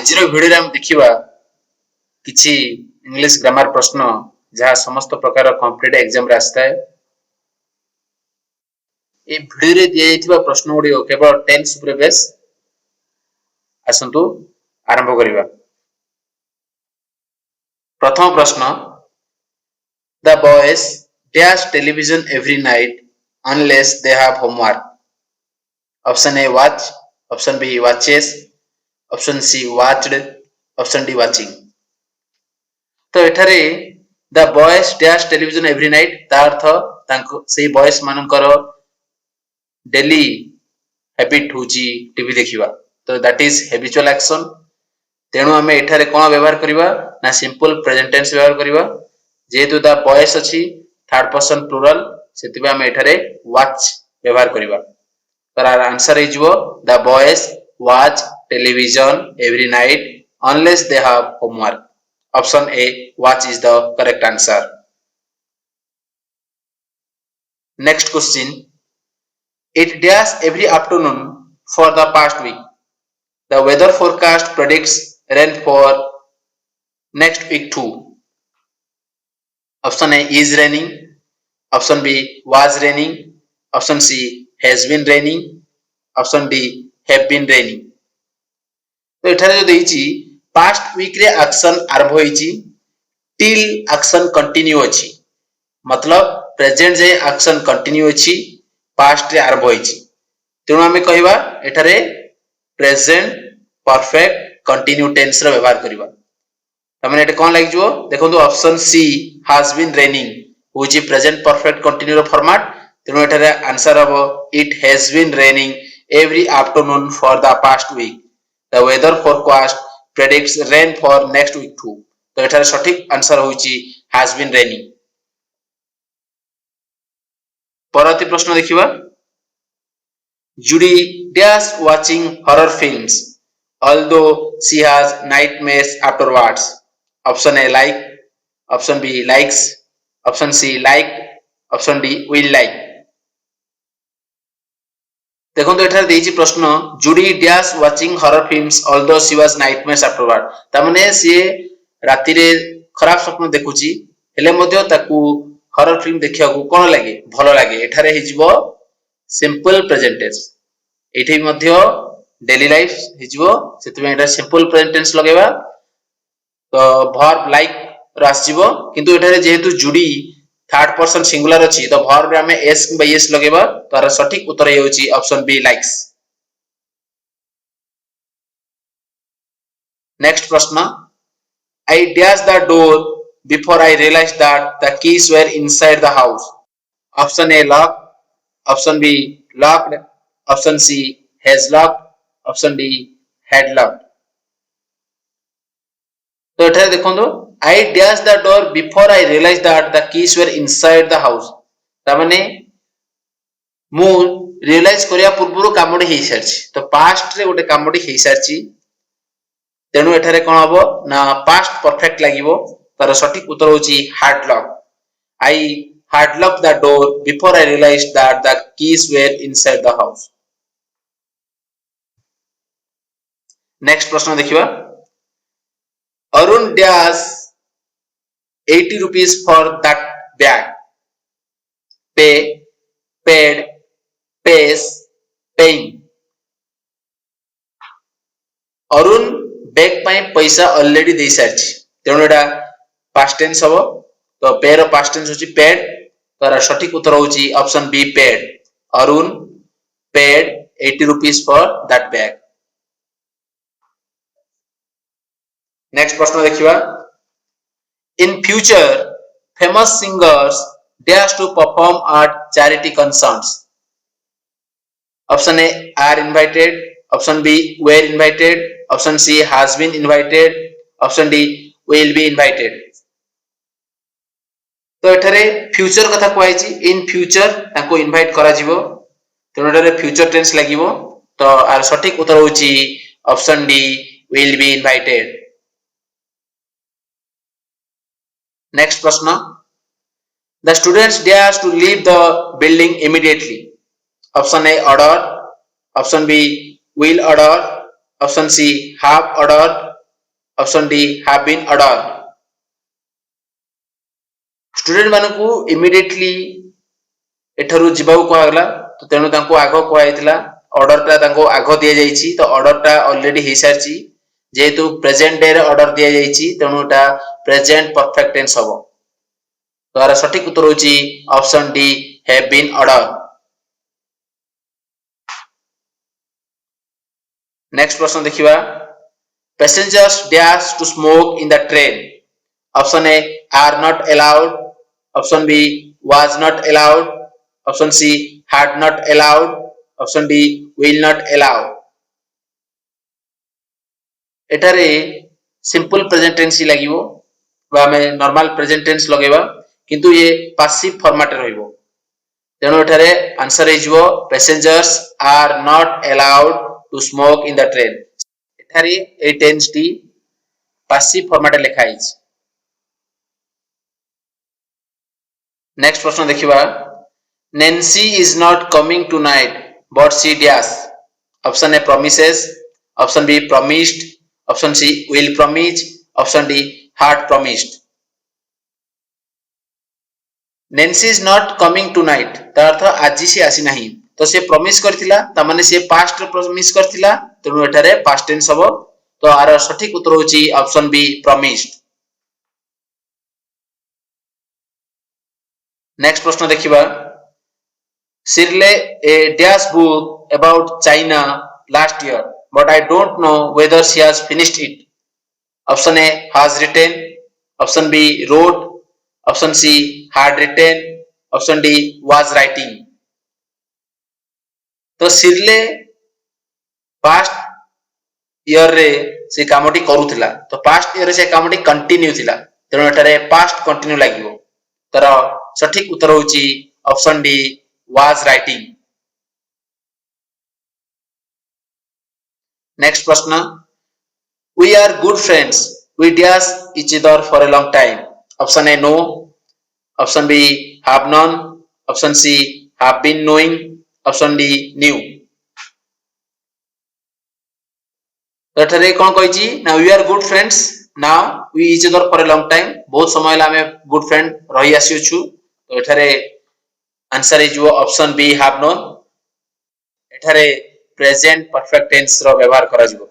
आज भिडियो हम देखिबा किछि इंग्लिश ग्रामर प्रश्न जहाँ समस्त प्रकार कॉम्पिटिटिव एग्जाम रे आस्ता है। ए भिडियो रे दिया जाइथिबा प्रश्न गुडी केवल टेंस उपरे बेस आसंतु आरंभ करिबा। प्रथम प्रश्न The boys dash television every night unless they have homework. Option A watch, option B watches, option C watched, option D watching. तो एठारे the boys dash television every night ता अर्थ तांको से बॉयज मानकर डेली हैबिट होची TV देखिबा। तो दैट इज हैबिचुअल एक्शन। तेणु आमे एठारे कोन व्यवहार करिबा ना सिंपल प्रेजेंट टेंस व्यवहार करिबा। जेहेतु द बॉयज अछि थर्ड पर्सन प्लुरल सेतिबा आमे एठारे वॉच व्यवहार करिबा। तर आंसर इज वो the boys watch television every night unless they have homework. Option A watch is the correct answer. Next question. It dash every afternoon for the past week. The weather forecast predicts rain for next week too. Option A is raining. Option B was raining. Option C has been raining. Option D have been raining. तो एठारे जो देइची past week रे action आरंभ होईची till action continue अछि मतलब present जे एक्शन कंटिन्यू अछि पास्ट रे आरंभ होईची। तेणु आमे कहिबा एठारे प्रेजेंट परफेक्ट कंटिन्यू टेंस रो व्यवहार करिबा। तमने एटा कोन लागि जबो देखंतु option C has been raining होची प्रेजेंट परफेक्ट कंटिन्यू रो फॉर्मेट। तेणु एठारे आंसर हबो it has been raining every afternoon for the past week. The weather forecast predicts rain for next week too. तो एठारे सठिक आंसर होईची has been raining। परवर्ती प्रश्न देखिबा। Judy dash watching horror films although she has nightmares afterwards. Option A like, option B likes, option C like, option D will like। देखो तो एठारे देइची प्रश्न जुडी dash watching horror films although she was nightmares afterward. ता माने से राति रे खराब स्वप्न देखुची हेले मध्ये ताकू हॉरर फिल्म देखिया को कोन लागे भलो लागे। एठारे हिजबो सिंपल प्रेजेंट टेंस एठी मध्ये डेली लाइफ हिजबो सेति में एटा सिंपल प्रेजेंट टेंस लगेबा। तो वर्ब लाइक रासजिबो किंतु एठारे जेहेतु जुडी थर्ड पर्सन सिंगुलर अछि तो वर्ब रे हमें एस किबा एस लगेबा। तार सठिक उत्तर हेउची ऑप्शन बी लाइक्स। नेक्स्ट प्रश्न I dash the door before I realised that the keys were inside the house. Option A lock, option B locked, option C has locked, option D had locked. तो एठारे देखंदो I dash the door before I realised that the keys were inside the house. ता माने मु realise करिया पूर्वरु कामडी हेई सारछि तो past रे गोटे कामडी हेई सारछि। तेनु एठारे कोन हबो ना पास्ट परफेक्ट लागिवो। तार सठिक उत्तर होची had lock. I had lock the door before I realised that the keys were inside the house. Next प्रश्न देखिबा। Arun dash 80 rupees for that bag. Pay, paid, pays, paying। Arun bag पाई पैसा ऑलरेडी दे सारछि तेणु एटा past tense हबो। तो पे रो past tense होची paid. तार सठिक उत्तर होची option be paid. Arun paid 80 rupees for that bag। Next प्रश्न देखिबा। In future, famous singers dash to perform at charity concerts. Option A are invited, option B were invited, option C has been invited, option D will be invited। तो एठारे future कथा कहैछि in future ताको invite करा जिवो तेणु एठारे future tense लागिवो। तो are सठिक उत्तर होछि option D will be invited। Next प्रश्न The students dash to leave the building immediately. Option A order, option B will order, option C have ordered, option D have been order student मानकू immediately एठरू जीवाऊ कहला तो तेणु तांको आगो कहला ऑर्डर टा तांको आगो दिया जाइछि तो ऑर्डर टा ऑलरेडी हे सारछि जेहेतु प्रेजेंट डे रे ऑर्डर दिया जाइछि तेणु टा प्रेजेंट परफेक्ट टेंस हबो तो आर सठिक उत्तर होछि option D have been order next प्रश्न देखिबा passengers dash to smoke in the train option a are not allowed option b was not allowed option c had not allowed option d will not allow एटारे simple present tense ही लागिवो बा हमें normal present tense लगेबा किंतु ये passive format रहइबो तेनो एटारे आंसर हेजिवो passengers are not allowed to smoke in the train एटारे ए टेंस टी पासिव फॉर्मेट लिखा हिच नेक्स्ट प्रश्न देखिबा Nancy is not coming tonight but she dash option A promises option B promised option C will promise option D had promised Nancy is not coming tonight तार अर्थ आज से आसी नाही तो से प्रॉमिस करथिला ता माने से पास्ट रे प्रॉमिस करथिला तेनु एठारे पास्ट टेंस हबो तो आर सठिक उत्तर होची ऑप्शन बी प्रॉमिस्ड नेक्स्ट प्रश्न देखिबा Shirley a dash book about China last year but I don't know whether she has finished it option A has written option B wrote option C had written option D was writing तो Shirley past year रे से कामटी करूथिला तो past year रे से Kamptee continue थिला तेनो एटारे past continue लागिवो तर सठिक उत्तर होची option D was writing next prashna we are good friends we dash each other for a long time option A no option B have known option C have been knowing option D knew तो एठारे कोन कहिची now we are good friends now we each other for a long time बहुत समय ला हमें good friend रही आसी छु तो एठारे आंसर इज वो ऑप्शन बी हैव नोन एठारे प्रेजेंट परफेक्ट टेंस रो व्यवहार करा जिवो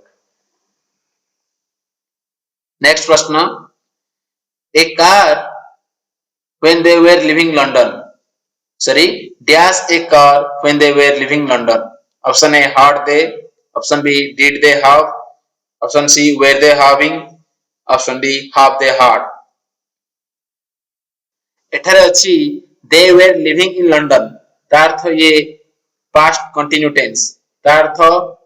नेक्स्ट प्रश्न a car when they were leaving London sorry dash a car when they were leaving London option A had they option B did they have option C were they having option D have they had एठारे अछि they were living in London तार्थ ये past continue tense तार्थ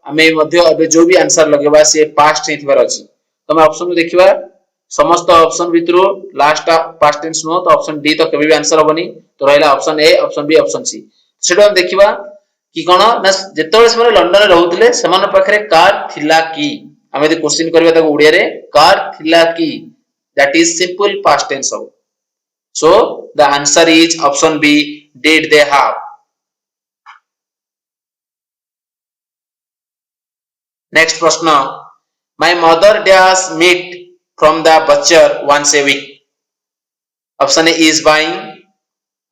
हमें मध्य अबे जो भी answer लगेबा से past ही थिबार अछि तो हम ऑप्शन में देखिबा समस्त ऑप्शन भितरो लास्ट पास्ट टेंस नो तो ऑप्शन डी तो कभी भी आंसर होबनी तो रहला option A option B option C सेटा हम देखिबा कि कोन ना जेतोले से लंडन रे रहउतले समान पाखरे कार थिला की हमें यदि क्वेश्चन करबा ताको उड़िया रे कार थिला की that is simple past tense हो So the answer is option B. Did they have? Next question. My mother does meat from the butcher once a week. Option A is buying.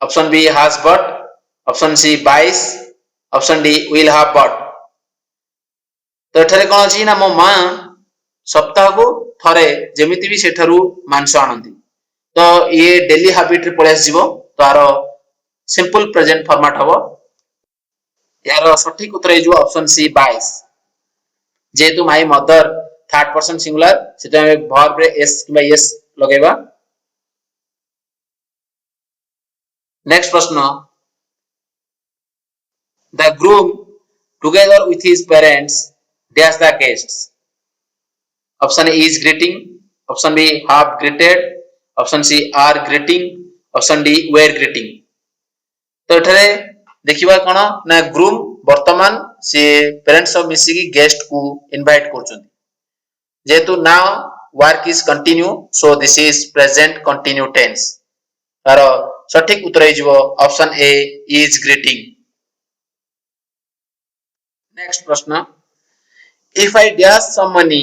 Option B has bought. Option C buys. Option D will have bought. तो एठारे कोन अछि ना मो मां सप्ताह को थरे जेमिति भी सेठारु मांस आनंदी तो ये डेली हैबिट रे पळे आसीबो तो आरो सिंपल प्रेजेंट फॉर्मेट हबो यार सठिक उत्तर हेजो ऑप्शन सी 22 जेतु my mother third person singular सेटा हम वर्ब रे एस किबा एस लगेबा नेक्स्ट प्रश्न the groom together with his parents dash the guests option A is greeting option B have greeted option C are greeting option D were greeting तो एठारे देखिबा कोन ना ग्रूम वर्तमान से पेरेंट्स सब मिसी की गेस्ट को इनवाइट करछन जेतु now work is continue so this is present continue tense तार सठिक उत्तर हे जिवो option A is greeting next प्रश्न if I dash some money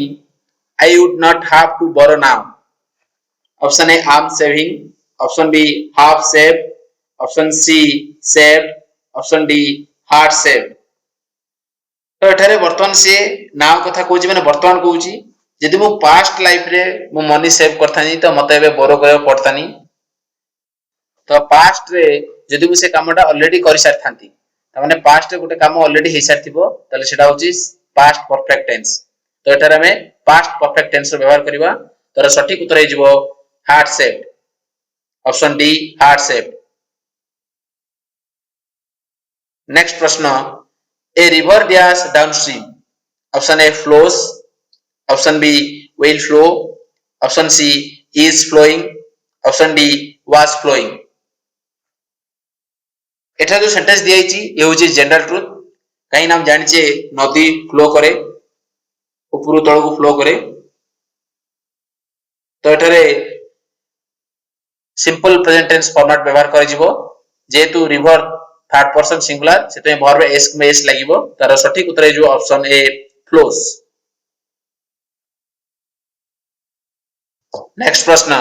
I would not have to borrow now. Option A, I'm saving. Option B, half saved. Option C, saved. Option D, hard saved. तो एठारे वर्तमान से now कथा कहूची माने वर्तमान कहूची यदि मु पास्ट लाइफ रे मु मनी सेव करथानी तो मते एबे बोरो करे पड़तानी तो पास्ट रे यदि मु से कामटा ऑलरेडी करि सारथांती त माने पास्ट रे गोटे काम ऑलरेडी हे सारथिबो तले सेटा होची पास्ट परफेक्ट टेंस तो एठारे हमें पास्ट परफेक्ट टेंस रो व्यवहार करिवा तर सठिक उत्तर हे जिवो hard saved option D hard saved next प्रश्न A river dash downstream. Option A flows. Option B will flow. Option C is flowing. Option D was flowing. एठा जो सेंटेंस दिया हिची ये होची जनरल ट्रुथ कहीं नाम जानिचे नदी फ्लो करे ऊपर तळ को फ्लो करे तो एठारे सिंपल प्रेजेंट टेंस फॉर्मेट व्यवहार करै जिवो जेतु रिवर थर्ड पर्सन सिंगुलर सेते वर्ब एस में एस लागिवो तार सठिक उत्तर हे जो ऑप्शन ए फ्लोस नेक्स्ट प्रश्न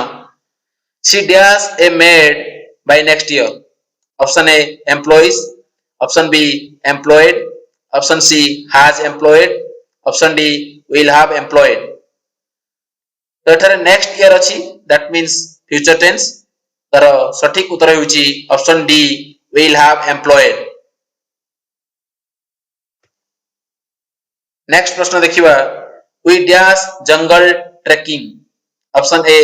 she dash a maid by next year option A employs option B employed option C has employed option D will have employed तो एठारे नेक्स्ट ईयर अछि दैट मींस फ्यूचर टेंस तार सठिक उत्तर हेउची option D will have employed. Next प्रश्न देखिबा we dash jungle trekking. Option A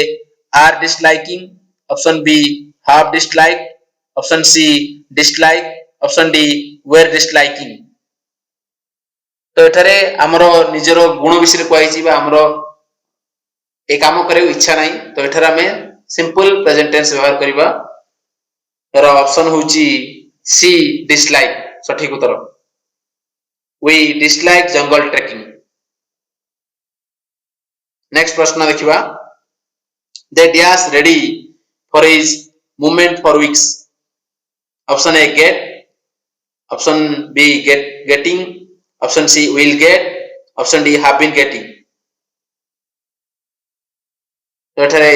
are disliking. Option B have disliked. Option C dislike. Option D were disliking. तो एठारे हमरो निजरो गुण विषय कहैछि बा हमरो ए काम करे इच्छा नाही तो एठारे हमें सिंपल प्रेजेंट टेंस व्यवहार करिबा तर ऑप्शन होची सी डिसलाइक सठिक उत्तर we dislike jungle trekking next प्रश्न देखिबा they dash ready for his movement for weeks option A get option B getting option C will get option D have been getting तो एठारे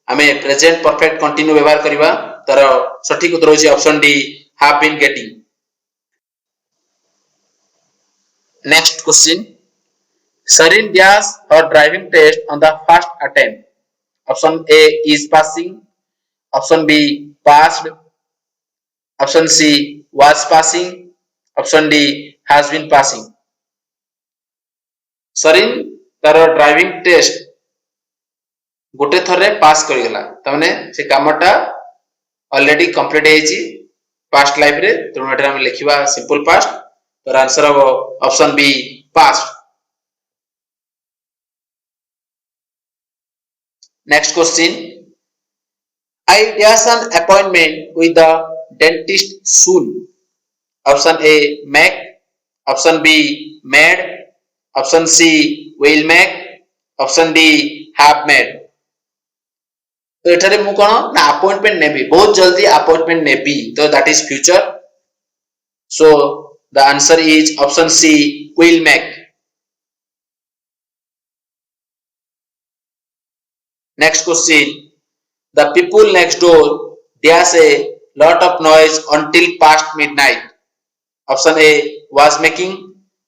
हमें present perfect continue व्यवहार करिबा तर सठिक उत्तर होची option D have been getting next question Sarin dash her driving test on the first attempt. Option A is passing. Option B passed. Option C was passing. Option D has been passing. Sarin तार driving test गोटे थरे pass करिगला तमने से कामटा already complete हेची past life रे तो एटा हम लिखिबा सिंपल पास्ट तो आंसर हो option B past next question I dash an appointment with the dentist soon. Option A make. Option B made. Option C will make. Option D have made. तो एठारे मु कोन ना अपॉइंटमेंट नेबी बहुत जल्दी appointment नेबी तो that is future so the answer is option C will make. Next question. The people next door dash a lot of noise until past midnight. Option A was making.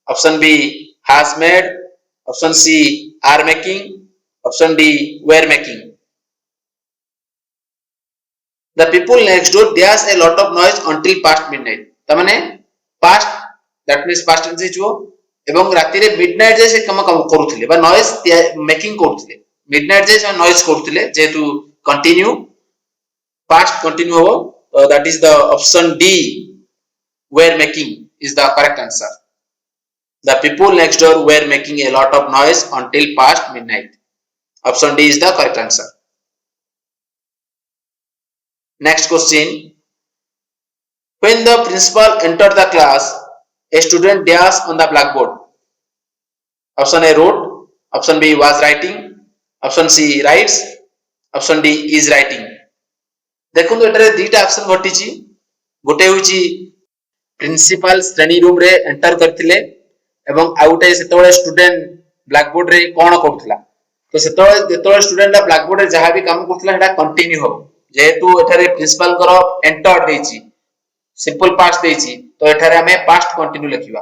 Option B has made. Option C are making. Option D were making. The people next door dash a lot of noise until past midnight. तमने past that means past tense हिचो एवं राति रे midnight जे से कम करूथिले बा noise making करूथिले midnight जे से noise करूथिले जेतु continue past continue हो that is the option D were making is the correct answer. The people next door were making a lot of noise until past midnight. Option D is the correct answer. Next question. When the principal entered the class, a student dash on the blackboard. Option A wrote. Option B was writing. Option C writes. Option D is writing. देखो एटारे दीटा option घटिची गोटे होची principal श्रेणी room रे enter करथिले एवं आउटे सेतबेले student black board रे कोन करथला तो सेतोळे student black board रे जहां भी काम करथला हेटा कंटिन्यू हो जेहेतु एठारे प्रिंसिपल करो एंटर देछि सिंपल पास्ट देछि तो एठारे हमें पास्ट कंटिन्यू लिखिबा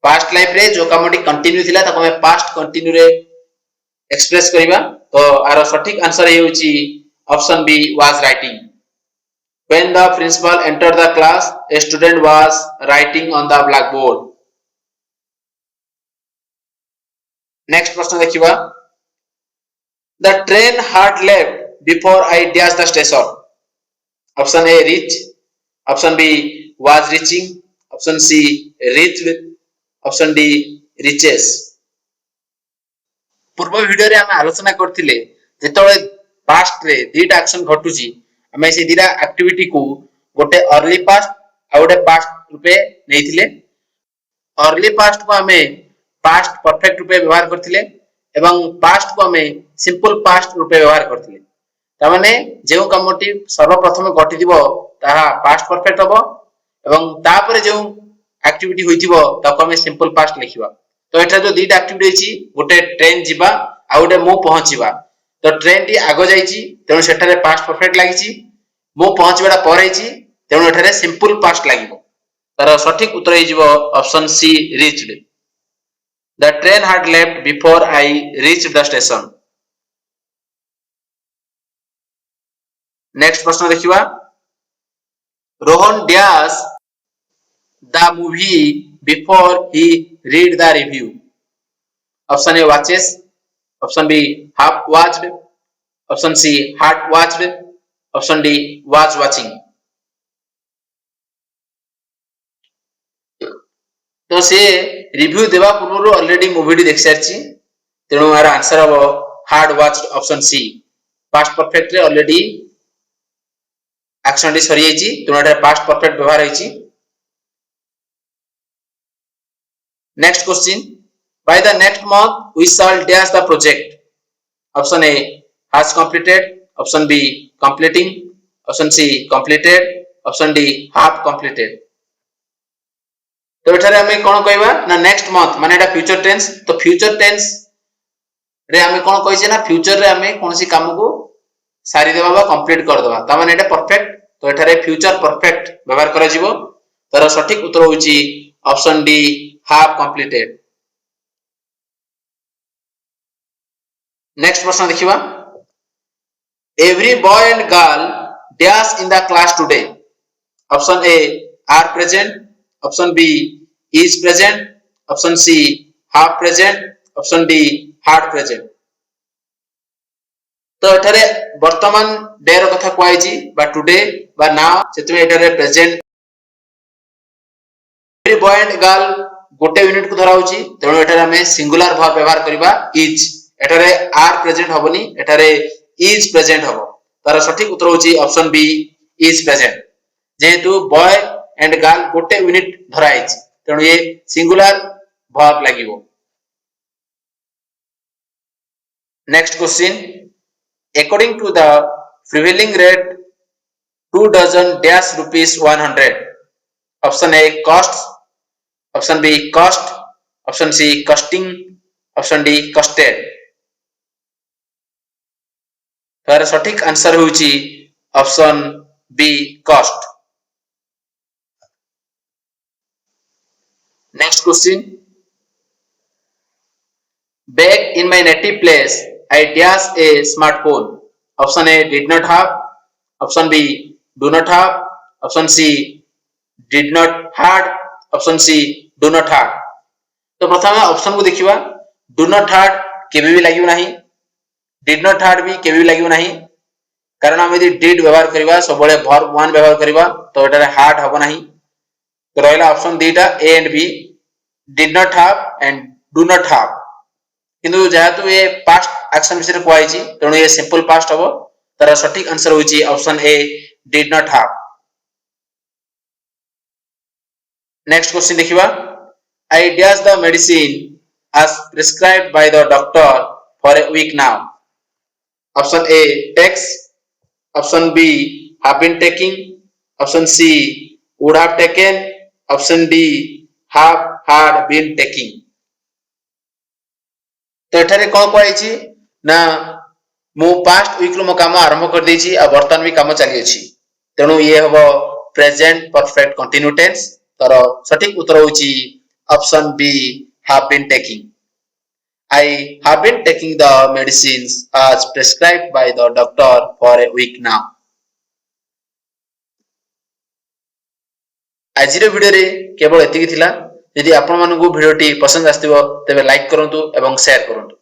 पास्ट लाइफ रे जो कामटी कंटिन्यू थिला ताको हमें पास्ट कंटिन्यू रे एक्सप्रेस करिबा तो आरो सटीक आंसर हे होछि option B was writing when the principal entered the class a student was writing on the blackboard next प्रश्न देखिबा the train had left before I dashed the station option A reach option B was reaching option C reached option D reaches पूर्व video रे हम आलोचना करथिले जेतोळे past रे दीटा action घटुची हमें से दीटा एक्टिविटी को गोटे अर्ली पास्ट आ गोटे पास्ट रूपे नेथिले अर्ली पास्ट को हमें पास्ट परफेक्ट रूपे व्यवहार करथिले एवं पास्ट को हमें सिंपल पास्ट रूपे व्यवहार करथिले ता माने जेउ कामटी सर्वप्रथम घटी दिबो ताहा पास्ट परफेक्ट हबो एवं तापरे जेउ एक्टिविटी होइतिबो ताको हमें सिंपल पास्ट लिखिबा तो एटा जो दीटा एक्टिविटी होइची गोटे ट्रेन जिबा आ गोटे मु पहुंचीबा तो ट्रेन टी आगो जाईची तेनु सेठारे पास्ट परफेक्ट लागिची मु पहुंचीबाडा पर आइची तेनु एठारे सिंपल पास्ट लागिबो तार सठिक उत्तर हे जिवो option C reached the train had left before I reached the station next प्रश्न देखिबा Rohan dash the movie before he read the review option A watches option B half watched option C had watched option D was watching तो से review देवा पूर्व already movie देख सारची तेणु यार answer हम had watched option C past perfect रे already action डी सरी जाईची तेणु पास्ट परफेक्ट व्यवहार होईची Next question. By the next month, we shall dash the project. Option A has completed. Option B completing. Option C completed. Option D half completed. तो एठारे हमें कोन कहबा ना नेक्स्ट मंथ माने एटा फ्यूचर टेंस तो future tense रे हमें कोन कहिसे ना फ्यूचर रे हमें कोनसी काम को सारी देबा बा कंप्लीट कर देबा ता माने एटा परफेक्ट तो एठारे फ्यूचर परफेक्ट व्यवहार करा जिवो तार सठिक उत्तर होची option D half completed next प्रश्न देखिबा every boy and girl dash in the class today option A are present option B is present option C half present option D hard present तो एठारे वर्तमान डे रो कथा कहैछि बा today बा now सेतमे एठारे present every boy and girl गोटे unit को धरा होची तेणु एठारे हमें सिंगुलर वर्ब व्यवहार करिबा इज एठारे आर प्रेजेंट होबनी एठारे इज प्रेजेंट होबो तार सठिक उत्तर होची ऑप्शन बी इज प्रेजेंट जेहेतु बॉय एंड गर्ल गोटे यूनिट धरा आइछि तेणु ये सिंगुलर वर्ब लागिवो next question according to the prevailing rate 2 dozen dash rupees 100 option A costs option B cost option C costing option D costed तार सठिक आंसर होची option B cost next question back in my native place I dash a smartphone option A did not have option B do not have option C did not had option C do not had तो प्रथम option को देखिबा do not hard केबे भी लागियो नाही did not hard भी केबे भी लागियो नाही कारण हम यदि डिड व्यवहार करबा सबले वर्ब वन व्यवहार करबा तो एटा हार्ड हबो नाही तो रहला ऑप्शन दीटा A and B did not have and do not have किंतु जेहेतु ये पास्ट एक्शन विषय को आइची तेणु ये सिंपल पास्ट हबो तार सठिक आंसर होची option A did not have next question देखिबा आई dash the medicine as prescribed by the doctor for a week now option A takes option B have been taking option C would have taken option D have had been taking तो एठारे कौन कहै ना मु past week रो मो काम आरंभ कर देछि आ वर्तमान भी काम चली अछि तेणु ये हबो प्रेजेंट परफेक्ट कंटिन्यू टेंस तर सठिक उत्तर होछि option B have been taking I have been taking the medicines as prescribed by the doctor for a week now. आजिर वीडियो रे केवल एतिकी थिला। यदि आपण मानकु वीडियोटी पसंद आस्तिबो तेबे लाइक करंतु एवं शेयर करंतु।